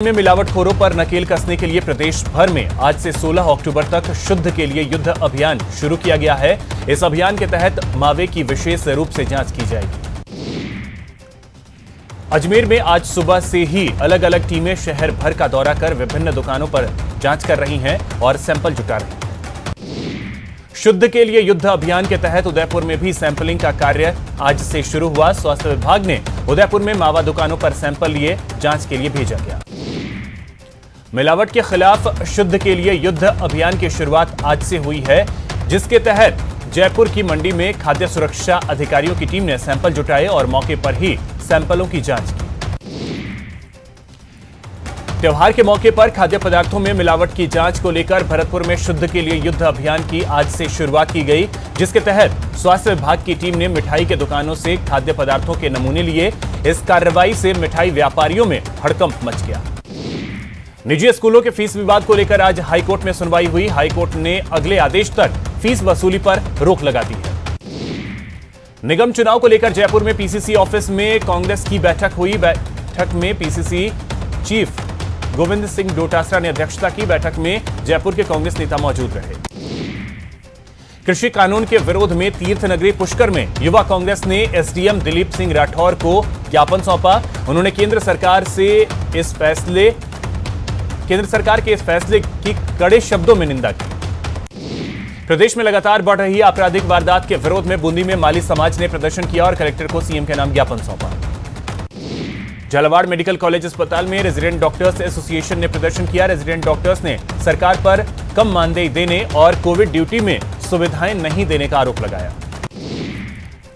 में मिलावटखोरों पर नकेल कसने के लिए प्रदेश भर में आज से 16 अक्टूबर तक शुद्ध के लिए युद्ध अभियान शुरू किया गया है। इस अभियान के तहत मावे की विशेष रूप से जांच की जाएगी। अजमेर में आज सुबह से ही अलग अलग टीमें शहर भर का दौरा कर विभिन्न दुकानों पर जांच कर रही हैं और सैंपल जुटा रही हैं। शुद्ध के लिए युद्ध अभियान के तहत उदयपुर में भी सैंपलिंग का कार्य आज से शुरू हुआ। स्वास्थ्य विभाग ने उदयपुर में मावा दुकानों पर सैंपल लिए जांच के लिए भेजा गया। मिलावट के खिलाफ शुद्ध के लिए युद्ध अभियान की शुरुआत आज से हुई है, जिसके तहत जयपुर की मंडी में खाद्य सुरक्षा अधिकारियों की टीम ने सैंपल जुटाए और मौके पर ही सैंपलों की जांच की। त्योहार के मौके पर खाद्य पदार्थों में मिलावट की जांच को लेकर भरतपुर में शुद्ध के लिए युद्ध अभियान की आज से शुरुआत की गई, जिसके तहत स्वास्थ्य विभाग की टीम ने मिठाई के दुकानों से खाद्य पदार्थों के नमूने लिए। इस कार्रवाई से मिठाई व्यापारियों में हड़कंप मच गया। निजी स्कूलों के फीस विवाद को लेकर आज हाईकोर्ट में सुनवाई हुई। हाईकोर्ट ने अगले आदेश तक फीस वसूली पर रोक लगा दी है। निगम चुनाव को लेकर जयपुर में पीसीसी ऑफिस में कांग्रेस की बैठक हुई। बैठक में पीसीसी चीफ गोविंद सिंह डोटासरा ने अध्यक्षता की। बैठक में जयपुर के कांग्रेस नेता मौजूद रहे। कृषि कानून के विरोध में तीर्थनगरी पुष्कर में युवा कांग्रेस ने एसडीएम दिलीप सिंह राठौर को ज्ञापन सौंपा। उन्होंने केंद्र सरकार के इस फैसले की कड़े शब्दों में निंदा की। प्रदेश में लगातार बढ़ रही आपराधिक वारदात के विरोध में बूंदी में माली समाज ने प्रदर्शन किया और कलेक्टर को सीएम के नाम ज्ञापन सौंपा। झालावाड़ मेडिकल कॉलेज अस्पताल में रेजिडेंट डॉक्टर्स एसोसिएशन ने प्रदर्शन किया। रेजिडेंट डॉक्टर्स ने सरकार पर कम मानदेय देने और कोविड ड्यूटी में सुविधाएं नहीं देने का आरोप लगाया।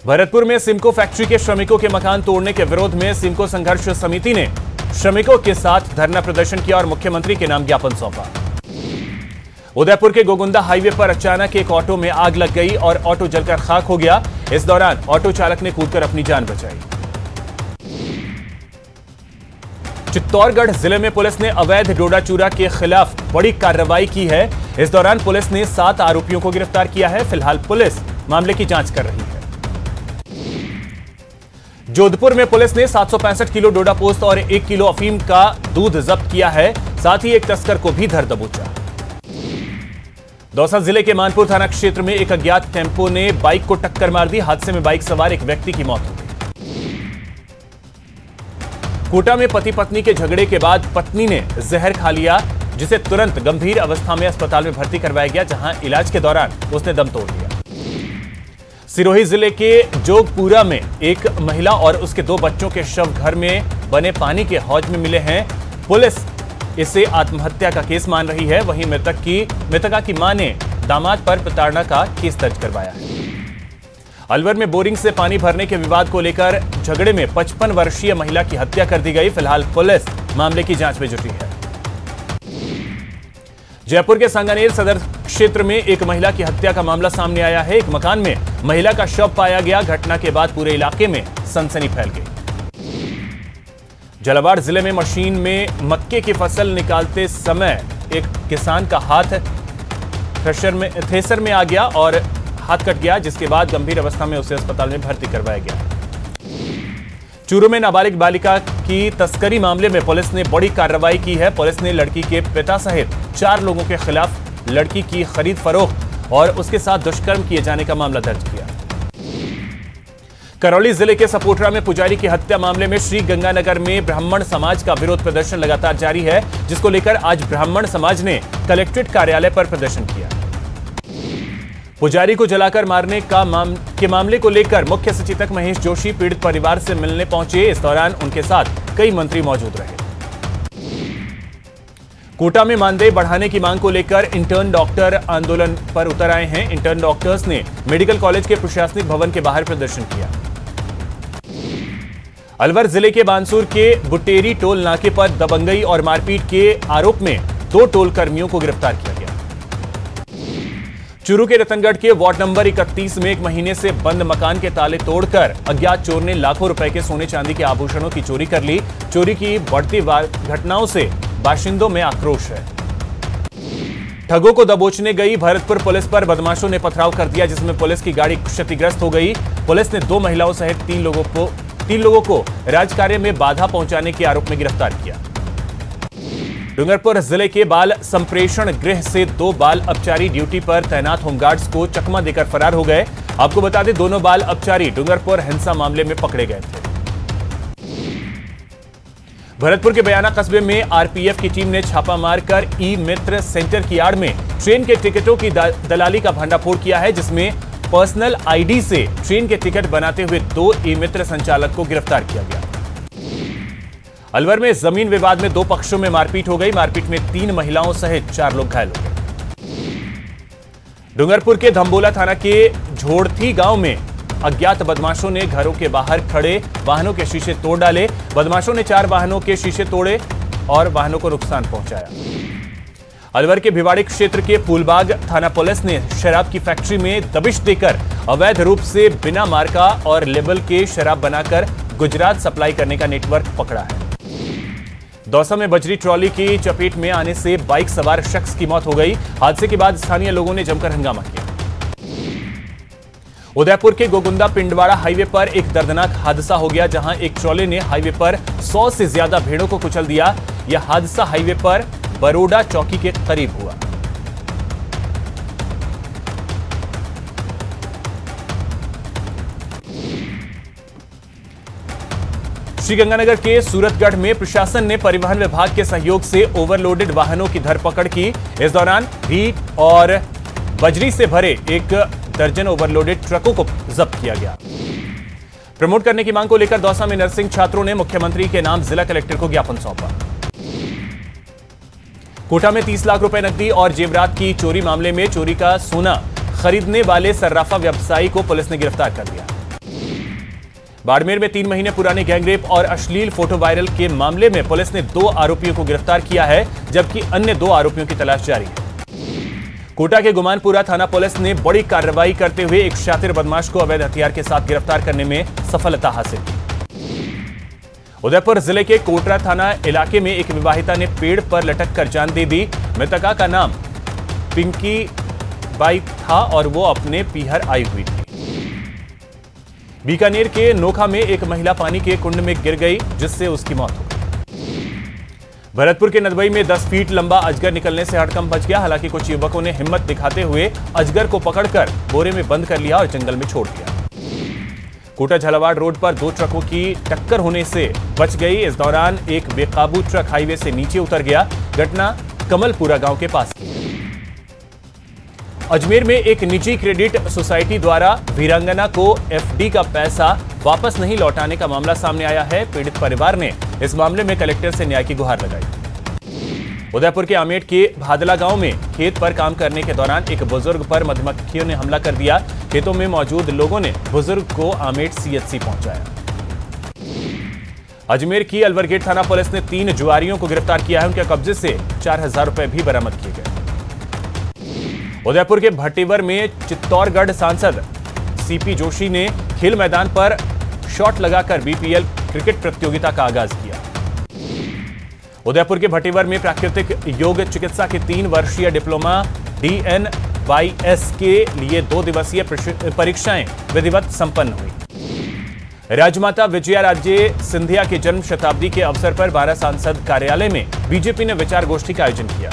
भरतपुर में सिमको फैक्ट्री के श्रमिकों के मकान तोड़ने के विरोध में सिमको संघर्ष समिति ने श्रमिकों के साथ धरना प्रदर्शन किया और मुख्यमंत्री के नाम ज्ञापन सौंपा। उदयपुर के गोगुंदा हाईवे पर अचानक एक ऑटो में आग लग गई और ऑटो जलकर खाक हो गया। इस दौरान ऑटो चालक ने कूदकर अपनी जान बचाई। चित्तौड़गढ़ जिले में पुलिस ने अवैध डोडा चूरा के खिलाफ बड़ी कार्रवाई की है। इस दौरान पुलिस ने 7 आरोपियों को गिरफ्तार किया है। फिलहाल पुलिस मामले की जांच कर रही है। जोधपुर में पुलिस ने 765 किलो डोडा पोस्त और 1 किलो अफीम का दूध जब्त किया है। साथ ही एक तस्कर को भी धर दबोचा। दौसा जिले के मानपुर थाना क्षेत्र में एक अज्ञात टेंपो ने बाइक को टक्कर मार दी। हादसे में बाइक सवार एक व्यक्ति की मौत हो गई। कोटा में पति पत्नी के झगड़े के बाद पत्नी ने जहर खा लिया, जिसे तुरंत गंभीर अवस्था में अस्पताल में भर्ती करवाया गया, जहां इलाज के दौरान उसने दम तोड़ दिया। सिरोही जिले के जोगपुरा में एक महिला और उसके 2 बच्चों के शव घर में बने पानी के हौज में मिले हैं। पुलिस इसे आत्महत्या का केस मान रही है। वहीं मृतका की मां ने दामाद पर प्रताड़ना का केस दर्ज करवाया है। अलवर में बोरिंग से पानी भरने के विवाद को लेकर झगड़े में 55 वर्षीय महिला की हत्या कर दी गई। फिलहाल पुलिस मामले की जांच में जुटी है। जयपुर के सांगानेर सदर क्षेत्र में एक महिला की हत्या का मामला सामने आया है। एक मकान में महिला का शव पाया गया। घटना के बाद पूरे इलाके में सनसनी फैल गई। झालावाड़ जिले में मशीन में मक्के की फसल निकालते समय एक किसान का हाथ थ्रेसर में आ गया और हाथ कट गया, जिसके बाद गंभीर अवस्था में उसे अस्पताल में भर्ती करवाया गया। चूरू में नाबालिग बालिका की तस्करी मामले में पुलिस ने बड़ी कार्रवाई की है। पुलिस ने लड़की के पिता सहित 4 लोगों के खिलाफ लड़की की खरीद फरोख्त और उसके साथ दुष्कर्म किए जाने का मामला दर्ज किया। करौली जिले के सपोटरा में पुजारी की हत्या मामले में श्री गंगानगर में ब्राह्मण समाज का विरोध प्रदर्शन लगातार जारी है, जिसको लेकर आज ब्राह्मण समाज ने कलेक्ट्रेट कार्यालय पर प्रदर्शन किया। पुजारी को जलाकर मारने के मामले को लेकर मुख्य सचेतक महेश जोशी पीड़ित परिवार से मिलने पहुंचे। इस दौरान उनके साथ कई मंत्री मौजूद रहे। कोटा में मानदेय बढ़ाने की मांग को लेकर इंटर्न डॉक्टर आंदोलन पर उतर आए हैं। इंटर्न डॉक्टर्स ने मेडिकल कॉलेज के प्रशासनिक भवन के बाहर प्रदर्शन किया। अलवर जिले के बानसूर के बुटेरी टोल नाके पर दबंगई और मारपीट के आरोप में 2 टोल कर्मियों को गिरफ्तार किया गया। चूरू के रतनगढ़ के वार्ड नंबर 31 में 1 महीने से बंद मकान के ताले तोड़कर अज्ञात चोर ने लाखों रुपए के सोने चांदी के आभूषणों की चोरी कर ली। चोरी की बढ़ती घटनाओं से बाशिंदों में आक्रोश है। ठगों को दबोचने गई भरतपुर पुलिस पर बदमाशों ने पथराव कर दिया, जिसमें पुलिस की गाड़ी क्षतिग्रस्त हो गई। पुलिस ने 2 महिलाओं सहित 3 लोगों को राजकार्य में बाधा पहुंचाने के आरोप में गिरफ्तार किया। डूंगरपुर जिले के बाल संप्रेषण गृह से 2 बाल अपचारी ड्यूटी पर तैनात होमगार्ड्स को चकमा देकर फरार हो गए। आपको बता दें, दोनों बाल अपचारी डूंगरपुर हिंसा मामले में पकड़े गए थे। भरतपुर के बयाना कस्बे में आरपीएफ की टीम ने छापा मारकर ई मित्र सेंटर की आड़ में ट्रेन के टिकटों की दलाली का भंडाफोड़ किया है, जिसमें पर्सनल आईडी से ट्रेन के टिकट बनाते हुए 2 ई मित्र संचालक को गिरफ्तार किया गया। अलवर में जमीन विवाद में 2 पक्षों में मारपीट हो गई। मारपीट में 3 महिलाओं सहित 4 लोग घायल हो गए। डूंगरपुर के धम्बोला थाना के झोड़थी गांव में अज्ञात बदमाशों ने घरों के बाहर खड़े वाहनों के शीशे तोड़ डाले। बदमाशों ने 4 वाहनों के शीशे तोड़े और वाहनों को नुकसान पहुंचाया। अलवर के भिवाड़ी क्षेत्र के फूलबाग थाना पुलिस ने शराब की फैक्ट्री में दबिश देकर अवैध रूप से बिना मार्का और लेबल के शराब बनाकर गुजरात सप्लाई करने का नेटवर्क पकड़ा है। दौसा में बजरी ट्रॉली की चपेट में आने से बाइक सवार शख्स की मौत हो गई। हादसे के बाद स्थानीय लोगों ने जमकर हंगामा किया। उदयपुर के गोगुंदा पिंडवाड़ा हाईवे पर एक दर्दनाक हादसा हो गया, जहां एक ट्रॉले ने हाईवे पर 100 से ज्यादा भेड़ों को कुचल दिया। यह हादसा हाईवे पर बरोडा चौकी के करीब हुआ। श्रीगंगानगर के सूरतगढ़ में प्रशासन ने परिवहन विभाग के सहयोग से ओवरलोडेड वाहनों की धरपकड़ की। इस दौरान ईंट और बजरी से भरे 1 दर्जन ओवरलोडेड ट्रकों को जब्त किया गया। प्रमोट करने की मांग को लेकर दौसा में नर्सिंग छात्रों ने मुख्यमंत्री के नाम जिला कलेक्टर को ज्ञापन सौंपा। कोटा में 30 लाख रुपए नकदी और जेवरात की चोरी मामले में चोरी का सोना खरीदने वाले सर्राफा व्यवसायी को पुलिस ने गिरफ्तार कर लिया। बाड़मेर में 3 महीने पुराने गैंगरेप और अश्लील फोटो वायरल के मामले में पुलिस ने 2 आरोपियों को गिरफ्तार किया है, जबकि अन्य 2 आरोपियों की तलाश जारी है। कोटा के गुमानपुरा थाना पुलिस ने बड़ी कार्रवाई करते हुए एक शातिर बदमाश को अवैध हथियार के साथ गिरफ्तार करने में सफलता हासिल की। उदयपुर जिले के कोटरा थाना इलाके में एक विवाहिता ने पेड़ पर लटक कर जान दे दी। मृतका का नाम पिंकी बाई था और वो अपने पीहर आई हुई थी। बीकानेर के नोखा में एक महिला पानी के कुंड में गिर गई, जिससे उसकी मौत हो गई। भरतपुर के नदबई में 10 फीट लंबा अजगर निकलने से हड़कंप मच गया। हालांकि कुछ युवकों ने हिम्मत दिखाते हुए अजगर को पकड़कर बोरे में बंद कर लिया और जंगल में छोड़ दिया। कोटा झालावाड़ रोड पर 2 ट्रकों की टक्कर होने से बच गई। इस दौरान एक बेकाबू ट्रक हाईवे से नीचे उतर गया। घटना कमलपुरा गांव के पास की। अजमेर में एक निजी क्रेडिट सोसाइटी द्वारा वीरांगना को एफडी का पैसा वापस नहीं लौटाने का मामला सामने आया है। पीड़ित परिवार ने इस मामले में कलेक्टर से न्याय की गुहार लगाई। उदयपुर के आमेट के भादला गांव में खेत पर काम करने के दौरान एक बुजुर्ग पर मधुमक्खियों ने हमला कर दिया। खेतों में मौजूद लोगों ने बुजुर्ग को आमेट सीएचसी पहुंचाया। अजमेर की अलवर गेट थाना पुलिस ने 3 जुआरियों को गिरफ्तार किया है। उनके कब्जे से 4000 रुपए भी बरामद किए गए। उदयपुर के भट्टीवर में चित्तौड़गढ़ सांसद सीपी जोशी ने खेल मैदान पर शॉट लगाकर बीपीएल क्रिकेट प्रतियोगिता का आगाज किया। उदयपुर के भट्टीवर में प्राकृतिक योग चिकित्सा की 3 वर्षीय डिप्लोमा DNYS के लिए 2 दिवसीय परीक्षाएं विधिवत संपन्न हुई। राजमाता विजयाराजे सिंधिया के जन्म शताब्दी के अवसर पर 12 सांसद कार्यालय में बीजेपी ने विचार गोष्ठी का आयोजन किया।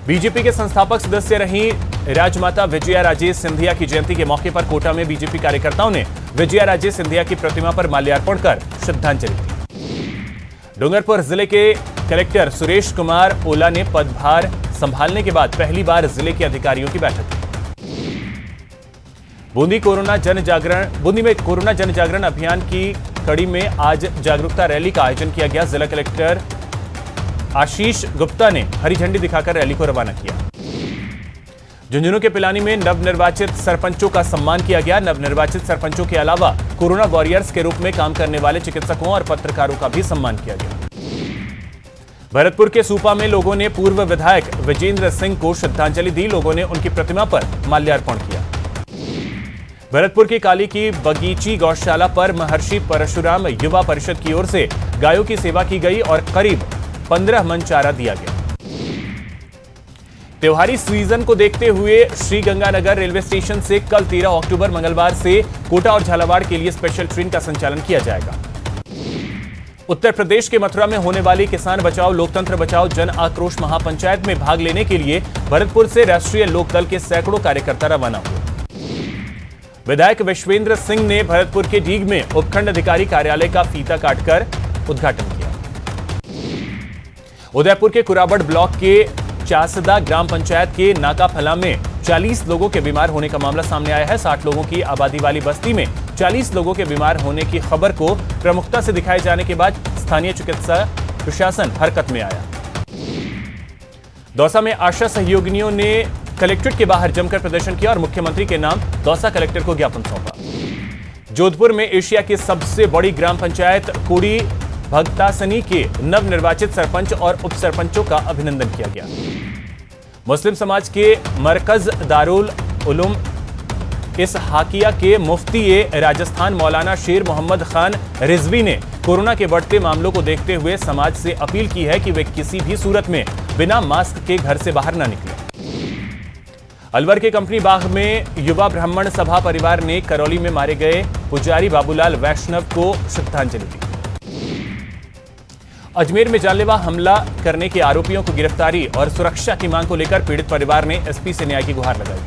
बीजेपी के संस्थापक सदस्य रही राजमाता विजयाराजे सिंधिया की जयंती के मौके पर कोटा में बीजेपी कार्यकर्ताओं ने विजयाराजे सिंधिया की प्रतिमा पर माल्यार्पण कर श्रद्धांजलि दी। डूंगरपुर जिले के कलेक्टर सुरेश कुमार ओला ने पदभार संभालने के बाद पहली बार जिले के अधिकारियों की बैठक की। बूंदी में कोरोना जन जागरण अभियान की कड़ी में आज जागरूकता रैली का आयोजन किया गया। जिला कलेक्टर आशीष गुप्ता ने हरी झंडी दिखाकर रैली को रवाना किया। झुंझुनू के पिलानी में नवनिर्वाचित सरपंचों का सम्मान किया गया। नवनिर्वाचित सरपंचों के अलावा कोरोना वॉरियर्स के रूप में काम करने वाले चिकित्सकों और पत्रकारों का भी सम्मान किया गया। भरतपुर के सूपा में लोगों ने पूर्व विधायक विजेंद्र सिंह को श्रद्धांजलि दी। लोगों ने उनकी प्रतिमा पर माल्यार्पण किया। भरतपुर की काली की बगीची गौशाला पर महर्षि परशुराम युवा परिषद की ओर से गायों की सेवा की गई और करीब 15 मन चारा दिया गया। त्योहारी सीजन को देखते हुए श्रीगंगानगर रेलवे स्टेशन से कल 13 अक्टूबर मंगलवार से कोटा और झालावाड़ के लिए स्पेशल ट्रेन का संचालन किया जाएगा। उत्तर प्रदेश के मथुरा में होने वाली किसान बचाओ लोकतंत्र बचाओ जन आक्रोश महापंचायत में भाग लेने के लिए भरतपुर से राष्ट्रीय लोकदल के सैकड़ों कार्यकर्ता रवाना हुए। विधायक विश्वेंद्र सिंह ने भरतपुर के डीग में उपखंड अधिकारी कार्यालय का फीता काटकर उद्घाटन किया। उदयपुर के कुराबड़ ब्लॉक के चासदा ग्राम पंचायत के नाकाफला में 40 लोगों के बीमार होने का मामला सामने आया है। 60 लोगों की आबादी वाली बस्ती में 40 लोगों के बीमार होने की खबर को प्रमुखता से दिखाए जाने के बाद स्थानीय चिकित्सा प्रशासन हरकत में आया। दौसा में आशा सहयोगिनियों ने कलेक्ट्रेट के बाहर जमकर प्रदर्शन किया और मुख्यमंत्री के नाम दौसा कलेक्टर को ज्ञापन सौंपा। जोधपुर में एशिया की सबसे बड़ी ग्राम पंचायत कोड़ी भगतासनी के नवनिर्वाचित सरपंच और उप सरपंचों का अभिनंदन किया गया। मुस्लिम समाज के मरकज दारुल उलूम इस हाकिया के मुफ्ती राजस्थान मौलाना शेर मोहम्मद खान रिजवी ने कोरोना के बढ़ते मामलों को देखते हुए समाज से अपील की है कि वे किसी भी सूरत में बिना मास्क के घर से बाहर न निकलें। अलवर के कंपनी बाग में युवा ब्राह्मण सभा परिवार ने करौली में मारे गए पुजारी बाबूलाल वैष्णव को श्रद्धांजलि दी। अजमेर में जानलेवा हमला करने के आरोपियों को गिरफ्तारी और सुरक्षा की मांग को लेकर पीड़ित परिवार ने एसपी से न्याय की गुहार लगाई है।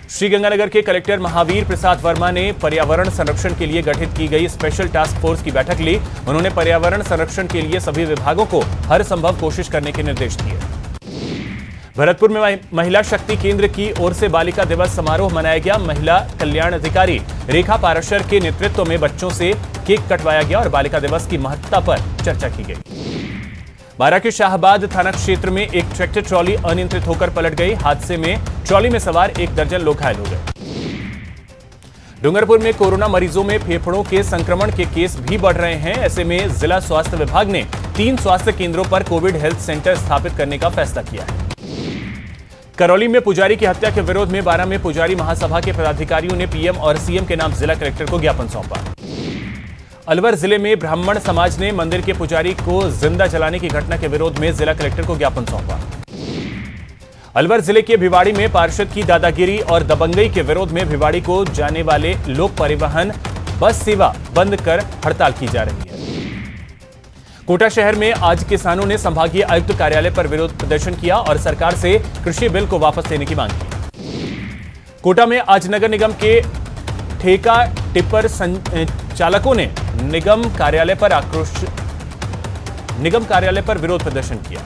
श्रीगंगानगर के कलेक्टर महावीर प्रसाद वर्मा ने पर्यावरण संरक्षण के लिए गठित की गई स्पेशल टास्क फोर्स की बैठक ली। उन्होंने पर्यावरण संरक्षण के लिए सभी विभागों को हर संभव कोशिश करने के निर्देश दिए। भरतपुर में महिला शक्ति केंद्र की ओर से बालिका दिवस समारोह मनाया गया। महिला कल्याण अधिकारी रेखा पाराशर के नेतृत्व में बच्चों से केक कटवाया गया और बालिका दिवस की महत्ता पर चर्चा की गई। बारां के शाहबाद थाना क्षेत्र में एक ट्रैक्टर ट्रॉली अनियंत्रित होकर पलट गई। हादसे में ट्रॉली में सवार 1 दर्जन लोग घायल हो गए। डूंगरपुर में कोरोना मरीजों में फेफड़ों के संक्रमण के केस भी बढ़ रहे हैं। ऐसे में जिला स्वास्थ्य विभाग ने 3 स्वास्थ्य केंद्रों पर कोविड हेल्थ सेंटर स्थापित करने का फैसला किया है। करौली में पुजारी की हत्या के विरोध में बारां में पुजारी महासभा के पदाधिकारियों ने पीएम और सीएम के नाम जिला कलेक्टर को ज्ञापन सौंपा। अलवर जिले में ब्राह्मण समाज ने मंदिर के पुजारी को जिंदा जलाने की घटना के विरोध में जिला कलेक्टर को ज्ञापन सौंपा। अलवर जिले के भिवाड़ी में पार्षद की दादागिरी और दबंगई के विरोध में भिवाड़ी को जाने वाले लोक परिवहन बस सेवा बंद कर हड़ताल की जा रही है। कोटा शहर में आज किसानों ने संभागीय आयुक्त कार्यालय पर विरोध प्रदर्शन किया और सरकार से कृषि बिल को वापस लेने की मांग की। कोटा में आज नगर निगम के ठेका टिप्पर चालकों ने निगम कार्यालय पर विरोध प्रदर्शन किया।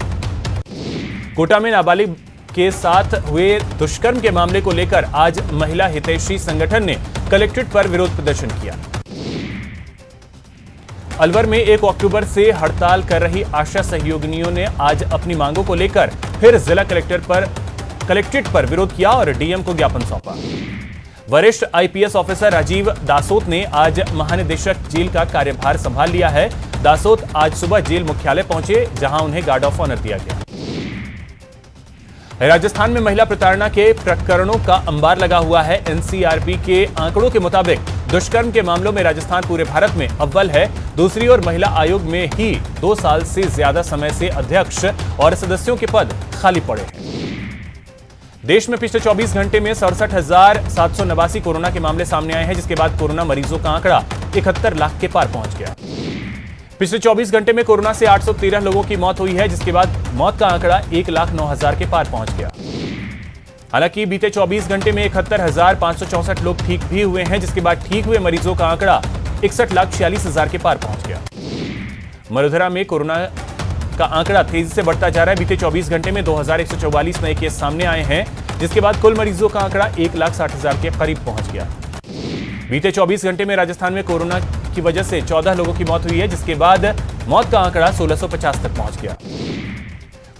कोटा में नाबालिग के साथ हुए दुष्कर्म के मामले को लेकर आज महिला हितैषी संगठन ने कलेक्ट्रेट पर विरोध प्रदर्शन किया। अलवर में 1 अक्टूबर से हड़ताल कर रही आशा सहयोगिनियों ने आज अपनी मांगों को लेकर फिर जिला कलेक्ट्रेट पर विरोध किया और डीएम को ज्ञापन सौंपा। वरिष्ठ आईपीएस ऑफिसर राजीव दासोत ने आज महानिदेशक जेल का कार्यभार संभाल लिया है। दासोत आज सुबह जेल मुख्यालय पहुंचे, जहां उन्हें गार्ड ऑफ ऑनर दिया गया। राजस्थान में महिला प्रताड़ना के प्रकरणों का अंबार लगा हुआ है। एनसीआरबी के आंकड़ों के मुताबिक दुष्कर्म के मामलों में राजस्थान पूरे भारत में अव्वल है। दूसरी ओर महिला आयोग में ही 2 साल से ज्यादा समय से अध्यक्ष और सदस्यों के पद खाली पड़े हैं। देश में पिछले 24 घंटे में 67,789 कोरोना के मामले सामने आए हैं, जिसके बाद कोरोना मरीजों का आंकड़ा 71 लाख के पार पहुंच गया। पिछले 24 घंटे में कोरोना से 813 लोगों की मौत हुई है, जिसके बाद मौत का आंकड़ा 1,09,000 के पार पहुंच गया। हालांकि बीते 24 घंटे में 71,564 लोग ठीक भी हुए हैं, जिसके बाद ठीक हुए मरीजों का आंकड़ा 61,46,000 के पार पहुंच गया। मरुधरा में कोरोना का आंकड़ा तेजी से बढ़ता जा रहा है। बीते 24 घंटे में 2,144 नए केस सामने आए हैं, जिसके बाद कुल मरीजों का आंकड़ा 1,60,000 के करीब पहुंच गया। बीते 24 घंटे में राजस्थान में कोरोना की वजह से 14 लोगों की मौत हुई है, जिसके बाद मौत का आंकड़ा 1,650 तक पहुंच गया।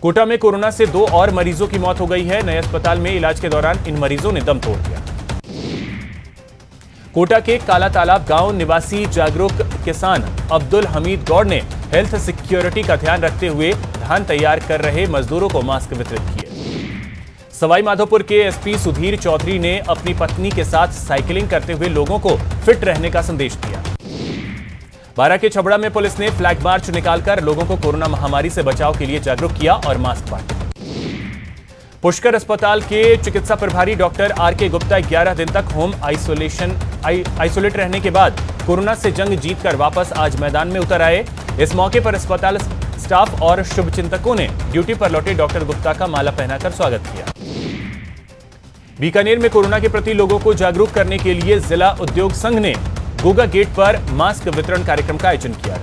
कोटा में कोरोना से 2 और मरीजों की मौत हो गई है। नए अस्पताल में इलाज के दौरान इन मरीजों ने दम तोड़ दिया। कोटा के काला तालाब गांव निवासी जागरूक किसान अब्दुल हमीद गौड़ ने हेल्थ सिक्योरिटी का ध्यान रखते हुए धान तैयार कर रहे मजदूरों को मास्क वितरित किए। सवाई माधोपुर के एसपी सुधीर चौधरी ने अपनी पत्नी के साथ साइकिलिंग करते हुए लोगों को फिट रहने का संदेश दिया। बारां के छबड़ा में पुलिस ने फ्लैग मार्च निकालकर लोगों को कोरोना महामारी से बचाव के लिए जागरूक किया और मास्क बांटे। पुष्कर अस्पताल के चिकित्सा प्रभारी डॉक्टर आर के गुप्ता 11 दिन तक होम आइसोलेट रहने के बाद कोरोना से जंग जीतकर वापस आज मैदान में उतर आए। इस मौके पर अस्पताल स्टाफ और शुभचिंतकों ने ड्यूटी पर लौटे डॉक्टर गुप्ता का माला पहनाकर स्वागत किया। बीकानेर में कोरोना के प्रति लोगों को जागरूक करने के लिए जिला उद्योग संघ ने गोगा गेट पर मास्क वितरण कार्यक्रम का आयोजन किया।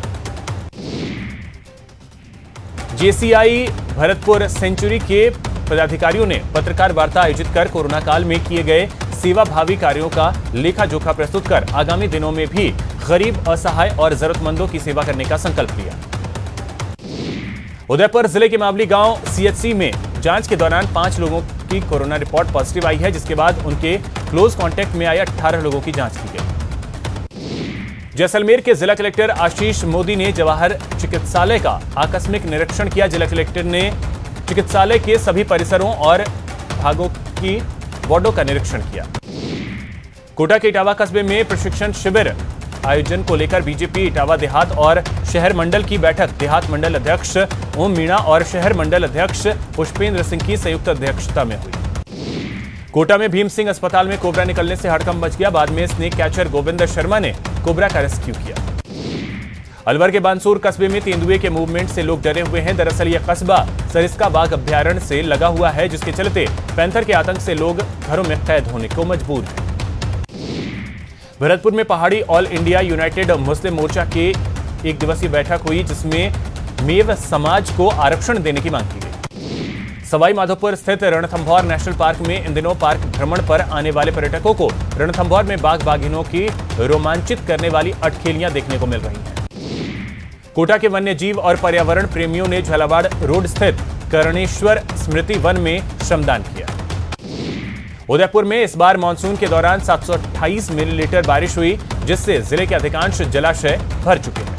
जेसीआई भरतपुर सेंचुरी के पदाधिकारियों ने पत्रकार वार्ता आयोजित कर कोरोना काल में किए गए सेवा भावी कार्यों का लेखा जोखा प्रस्तुत कर आगामी दिनों में भी गरीब, असहाय और जरूरतमंदों की सेवा करने का संकल्प लिया। उदयपुर जिले के मावली गांव सीएचसी में जांच के दौरान 5 लोगों की कोरोना रिपोर्ट पॉजिटिव आई है, जिसके बाद उनके क्लोज कांटेक्ट में आए 18 लोगों की जांच की गई। जैसलमेर के जिला कलेक्टर आशीष मोदी ने जवाहर चिकित्सालय का आकस्मिक निरीक्षण किया। जिला कलेक्टर ने चिकित्सालय के सभी परिसरों और भागों की वार्डों का निरीक्षण किया। कोटा के इटावा कस्बे में प्रशिक्षण शिविर आयोजन को लेकर बीजेपी इटावा देहात और शहर मंडल की बैठक देहात मंडल अध्यक्ष ओम मीणा और शहर मंडल अध्यक्ष पुष्पेंद्र सिंह की संयुक्त अध्यक्षता में हुई। कोटा में भीम सिंह अस्पताल में कोबरा निकलने से हड़कंप मच गया। बाद में स्नेक कैचर गोविंद शर्मा ने कोबरा का रेस्क्यू किया। अलवर के बानसूर कस्बे में तेंदुए के मूवमेंट से लोग डरे हुए हैं। दरअसल यह कस्बा सरिस्का बाघ अभ्यारण्य से लगा हुआ है, जिसके चलते पैंथर के आतंक से लोग घरों में कैद होने को मजबूर हैं। भरतपुर में पहाड़ी ऑल इंडिया यूनाइटेड मुस्लिम मोर्चा की एक दिवसीय बैठक हुई, जिसमें मेव समाज को आरक्षण देने की मांग की गई। सवाई माधोपुर स्थित रणथंभौर नेशनल पार्क में इन दिनों पार्क भ्रमण पर आने वाले पर्यटकों को रणथंभौर में बाघ बाघिनों की रोमांचित करने वाली अटखेलियां देखने को मिल रही हैं। कोटा के वन्य जीव और पर्यावरण प्रेमियों ने झालावाड़ रोड स्थित कर्णेश्वर स्मृति वन में श्रमदान किया। उदयपुर में इस बार मानसून के दौरान 728 मिलीलीटर बारिश हुई, जिससे जिले के अधिकांश जलाशय भर चुके हैं।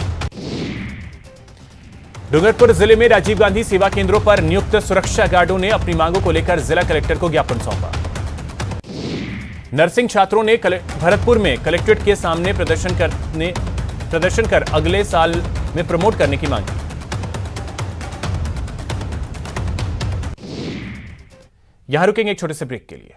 डूंगरपुर जिले में राजीव गांधी सेवा केंद्रों पर नियुक्त सुरक्षा गार्डों ने अपनी मांगों को लेकर जिला कलेक्टर को ज्ञापन सौंपा। नर्सिंग छात्रों ने भरतपुर में कलेक्ट्रेट के सामने प्रदर्शन कर अगले साल में प्रमोट करने की मांग की। यहां रुकेंगे एक छोटे से ब्रेक के लिए।